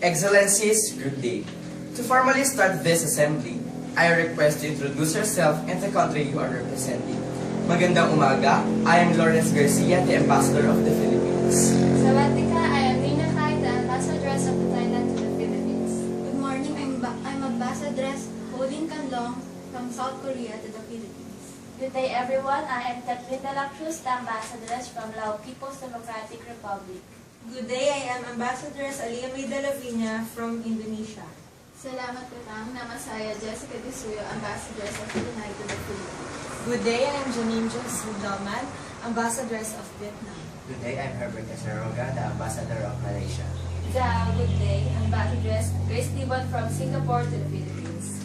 Excellencies, good day. To formally start this assembly, I request to introduce yourself and the country you are representing. Magandang umaga, I am Lawrence Garcia, the Ambassador of the Philippines. Sawadika, I am Nina Kai, the Ambassadress of Thailand to the Philippines. Good morning, I'm Ambassadress Holding Kanlong from South Korea to the Philippines. Good day everyone, I am Catherine de la Cruz, the Ambassadress from Lao People's Democratic Republic. Good day, I am Ambassadress Alia May de la Viña from Indonesia. Salamat Tutang, nama saya Jessica Disuyo, Ambassadress of Brunei to the Philippines. Good day, I am Janine Josie Dalman, Ambassadress of Vietnam. Good day, I'm Herbert Casaroga, the Ambassador of Malaysia. Good day, Ambassadress Grace Libon from Singapore to the Philippines.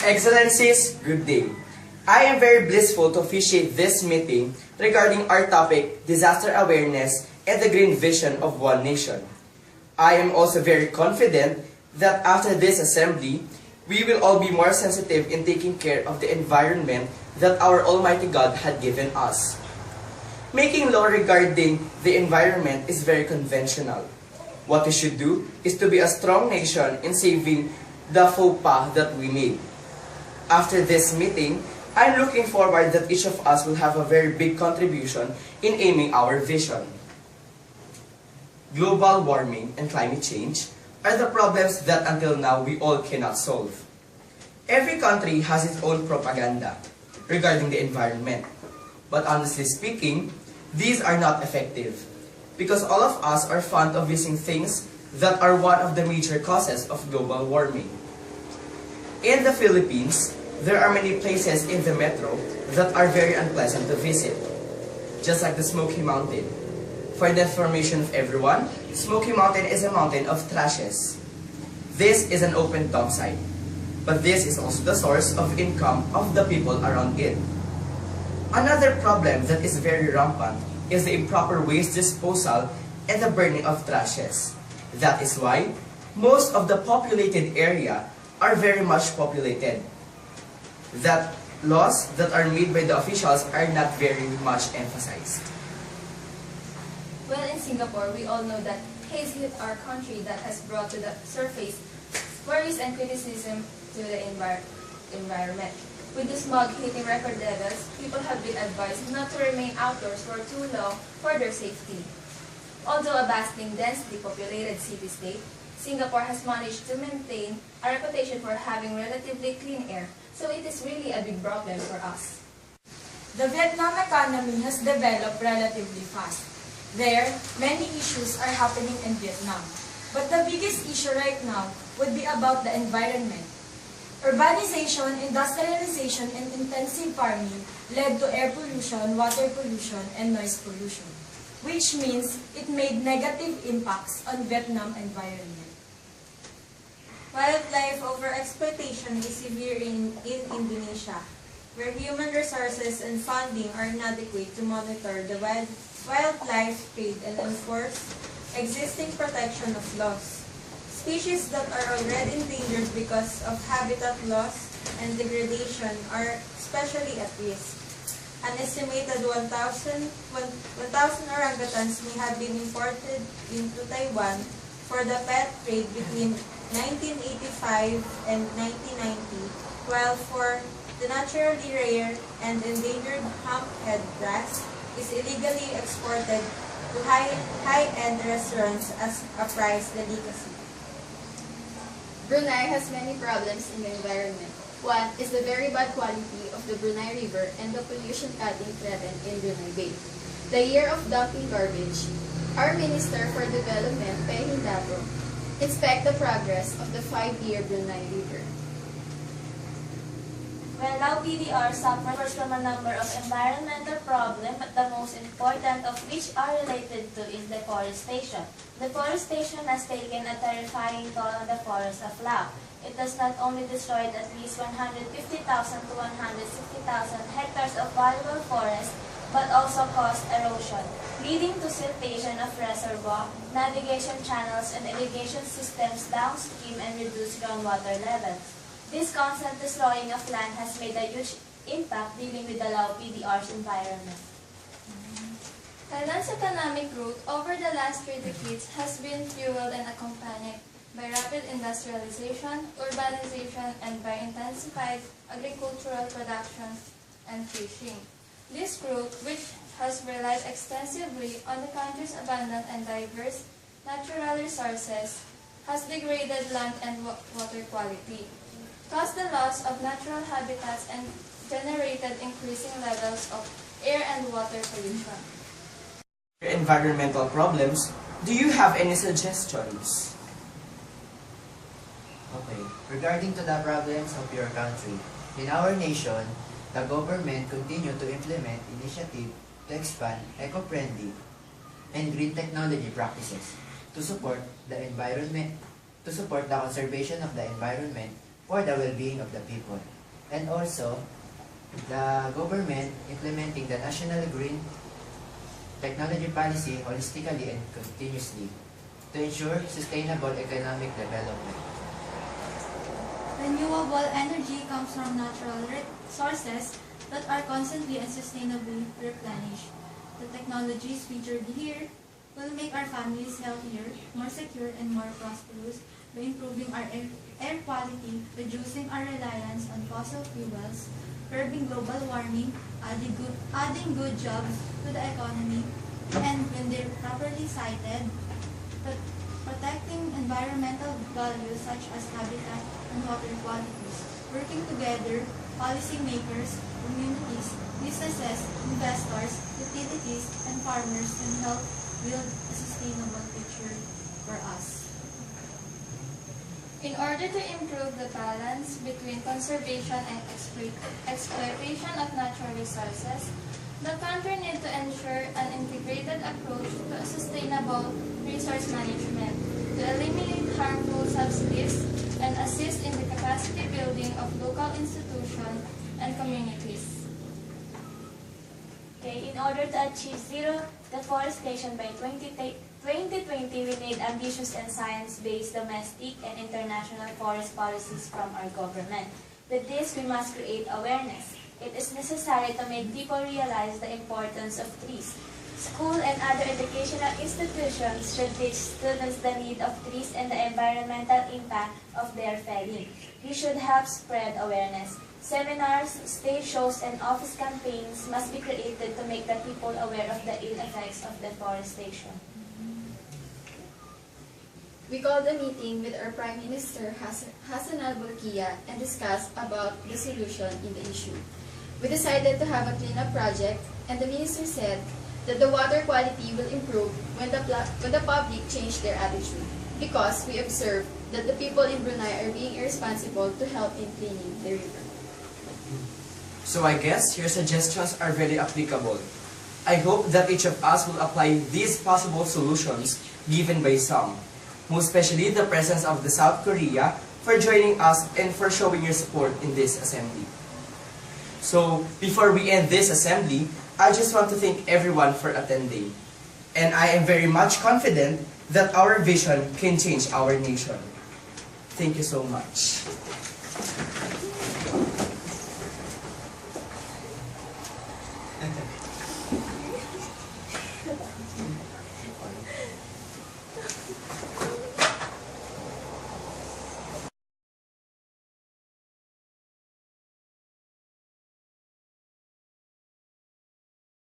Excellencies, good day. I am very blissful to officiate this meeting regarding our topic, disaster awareness and the green vision of one nation. I am also very confident that after this assembly, we will all be more sensitive in taking care of the environment that our Almighty God had given us. Making law regarding the environment is very conventional. What we should do is to be a strong nation in saving the faux pas that we made. After this meeting, I'm looking forward that each of us will have a very big contribution in aiming our vision. Global warming and climate change are the problems that until now we all cannot solve. Every country has its own propaganda regarding the environment. But honestly speaking, these are not effective because all of us are fond of using things that are one of the major causes of global warming. In the Philippines, there are many places in the metro that are very unpleasant to visit, just like the Smoky Mountain. For the information of everyone, Smoky Mountain is a mountain of trashes. This is an open dump site, but this is also the source of income of the people around it. Another problem that is very rampant is the improper waste disposal and the burning of trashes. That is why most of the populated area are very much populated. That laws that are made by the officials are not very much emphasized. Well, in Singapore, we all know that haze hit our country that has brought to the surface worries and criticism to the environment. With the smog hitting record levels, people have been advised not to remain outdoors for too long for their safety. Although a bustling, densely populated city-state, Singapore has managed to maintain a reputation for having relatively clean air, so it is really a big problem for us. The Vietnam economy has developed relatively fast. There, many issues are happening in Vietnam. But the biggest issue right now would be about the environment. Urbanization, industrialization, and intensive farming led to air pollution, water pollution, and noise pollution, which means it made negative impacts on Vietnam environment. Wildlife overexploitation is severe in Indonesia, where human resources and funding are inadequate to monitor the wildlife trade and enforce existing protection of laws. Species that are already endangered because of habitat loss and degradation are especially at risk. An estimated 1,000 orangutans may have been imported into Taiwan for the pet trade between 1985 and 1990, while for the naturally rare and endangered humphead wrens is illegally exported to high-end restaurants as a prize delicacy. Brunei has many problems in the environment. One is the very bad quality of the Brunei River and the pollution cutting threatened in Brunei Bay. The year of dumping garbage. Our Minister for Development, Pehing Dato, inspect the progress of the 5-year Brunei River. Well, now PDR suffers from a number of environmental problems, but the most important of which are related to is deforestation. Deforestation has taken a terrifying toll on the forests of Lao. It has not only destroyed at least 150,000 to 160,000 hectares of valuable forest, but also caused erosion, leading to siltation of reservoir, navigation channels, and irrigation systems downstream and reduced groundwater levels. This constant destroying of land has made a huge impact dealing with the Lao PDR's environment. Thailand's economic growth over the last 3 decades has been fueled and accompanied by rapid industrialization, urbanization, and by intensified agricultural production and fishing. This group, which has relied extensively on the country's abundant and diverse natural resources, has degraded land and water quality, caused the loss of natural habitats, and generated increasing levels of air and water pollution. Environmental problems, do you have any suggestions? Okay, regarding to the problems of your country, in our nation, the government continue to implement initiative to expand eco-friendly and green technology practices to support the environment, to support the conservation of the environment for the well-being of the people. And also, the government implementing the national green technology policy holistically and continuously to ensure sustainable economic development. Renewable energy comes from natural sources that are constantly and sustainably replenished. The technologies featured here will make our families healthier, more secure, and more prosperous by improving our air quality, reducing our reliance on fossil fuels, curbing global warming, adding good jobs to the economy, and when they're properly cited, protecting environmental values such as habitat and water qualities. Working together, policymakers, communities, businesses, investors, utilities, and farmers can help build a sustainable future for us. In order to improve the balance between conservation and exploitation of natural resources, the country needs to ensure an integrated approach to a sustainable resource management, to eliminate harmful subsidies, and assist in the capacity building of local institutions and communities. Okay, in order to achieve zero deforestation by 2020, we need ambitious and science-based domestic and international forest policies from our government. With this, we must create awareness. It is necessary to make people realize the importance of trees. School and other educational institutions should teach students the need of trees and the environmental impact of their felling. We should help spread awareness. Seminars, stage shows, and office campaigns must be created to make the people aware of the ill effects of deforestation. We called a meeting with our Prime Minister Hassan al-Bolkiah and discussed about the solution in the issue. We decided to have a cleanup project, and the minister said that the water quality will improve when the public change their attitude, because we observed that the people in Brunei are being irresponsible to help in cleaning the river. So I guess your suggestions are very applicable. I hope that each of us will apply these possible solutions given by some, most especially the presence of the South Korea, for joining us and for showing your support in this assembly. So, before we end this assembly, I just want to thank everyone for attending. And I am very much confident that our vision can change our nation. Thank you so much.